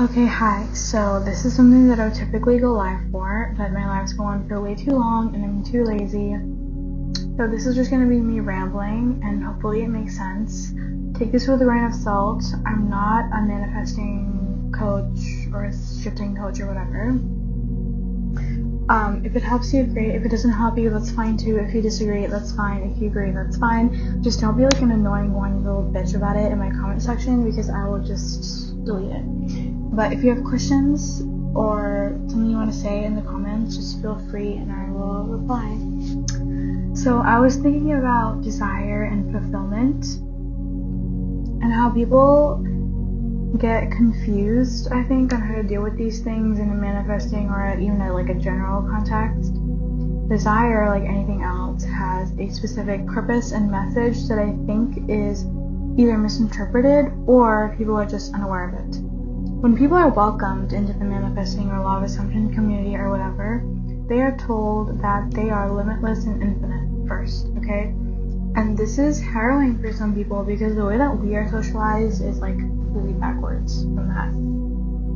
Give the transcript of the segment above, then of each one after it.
Okay, hi. So this is something that I would typically go live for, but my lives go on for way too long and I'm too lazy. So this is just going to be me rambling and hopefully it makes sense. Take this with a grain of salt. I'm not a manifesting coach or a shifting coach or whatever. If it helps you, great. If it doesn't help you, that's fine too. If you disagree, that's fine. If you agree, that's fine. Just don't be like an annoying whiny little bitch about it in my comment section because I will just delete it. But if you have questions or something you want to say in the comments, just feel free and I will reply. So I was thinking about desire and fulfillment and how people get confused, I think, on how to deal with these things in a manifesting or even like a general context. Desire, like anything else, has a specific purpose and message that I think is either misinterpreted or people are just unaware of it. When people are welcomed into the manifesting or law of assumption community or whatever, they are told that they are limitless and infinite first, okay? And this is harrowing for some people because the way that we are socialized is like completely backwards from that.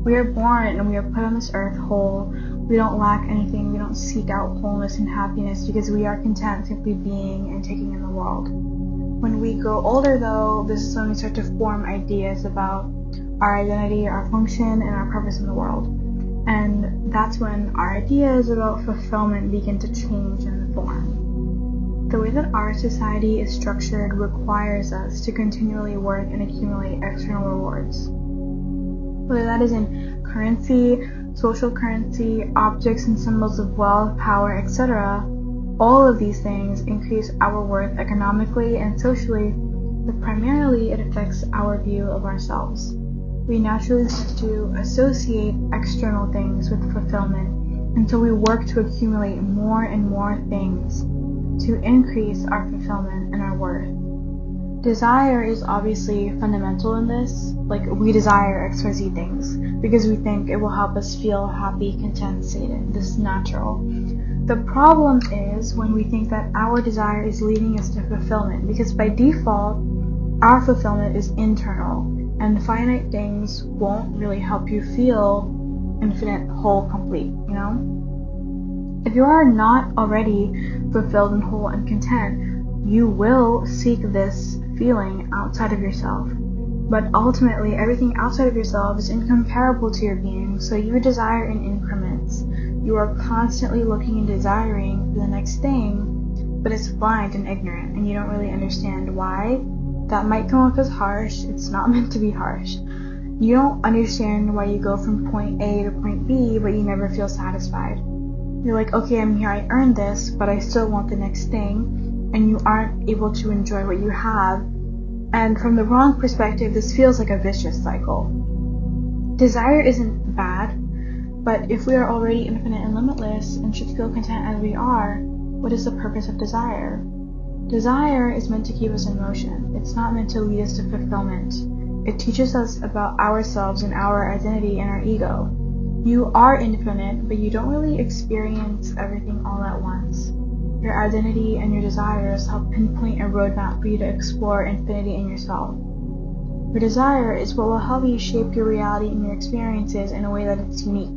We are born and we are put on this earth whole. We don't lack anything. We don't seek out wholeness and happiness because we are content simply being and taking in the world. When we grow older though, this is when we start to form ideas about our identity, our function, and our purpose in the world. And that's when our ideas about fulfillment begin to change and form. The way that our society is structured requires us to continually work and accumulate external rewards. Whether that is in currency, social currency, objects and symbols of wealth, power, etc., all of these things increase our worth economically and socially, but primarily it affects our view of ourselves. We naturally start to associate external things with fulfillment until we work to accumulate more and more things to increase our fulfillment and our worth. Desire is obviously fundamental in this. Like, we desire XYZ things because we think it will help us feel happy, content, sated. This is natural. The problem is when we think that our desire is leading us to fulfillment, because by default, our fulfillment is internal, and finite things won't really help you feel infinite, whole, complete, you know? If you are not already fulfilled and whole and content, you will seek this feeling outside of yourself. But ultimately, everything outside of yourself is incomparable to your being, so you desire in increments. You are constantly looking and desiring for the next thing, but it's blind and ignorant, and you don't really understand why. That might come off as harsh. It's not meant to be harsh. You don't understand why you go from point A to point B, but you never feel satisfied. You're like, okay, I'm here, I earned this, but I still want the next thing, and you aren't able to enjoy what you have. And from the wrong perspective, this feels like a vicious cycle. Desire isn't bad, but if we are already infinite and limitless and should feel content as we are, what is the purpose of desire? Desire is meant to keep us in motion. It's not meant to lead us to fulfillment. It teaches us about ourselves and our identity and our ego. You are infinite, but you don't really experience everything all at once. Your identity and your desires help pinpoint a roadmap for you to explore infinity in yourself. Your desire is what will help you shape your reality and your experiences in a way that it's unique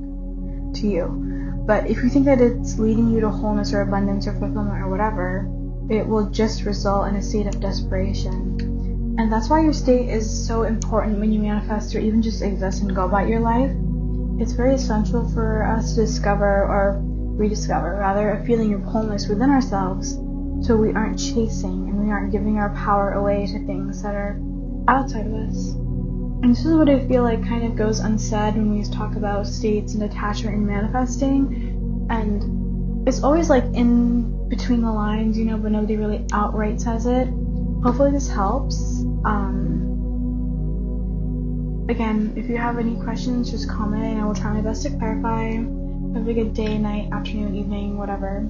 to you. But if you think that it's leading you to wholeness or abundance or fulfillment or whatever, it will just result in a state of desperation. And that's why your state is so important when you manifest or even just exist and go about your life. It's very essential for us to discover, or rediscover rather, a feeling of wholeness within ourselves, so we aren't chasing and we aren't giving our power away to things that are outside of us. And this is what I feel like kind of goes unsaid when we talk about states and attachment and manifesting, and it's always like in between the lines, you know, but nobody really outright says it. Hopefully this helps. Again, if you have any questions, just comment and I will try my best to clarify. Have a good day, night, afternoon, evening, whatever.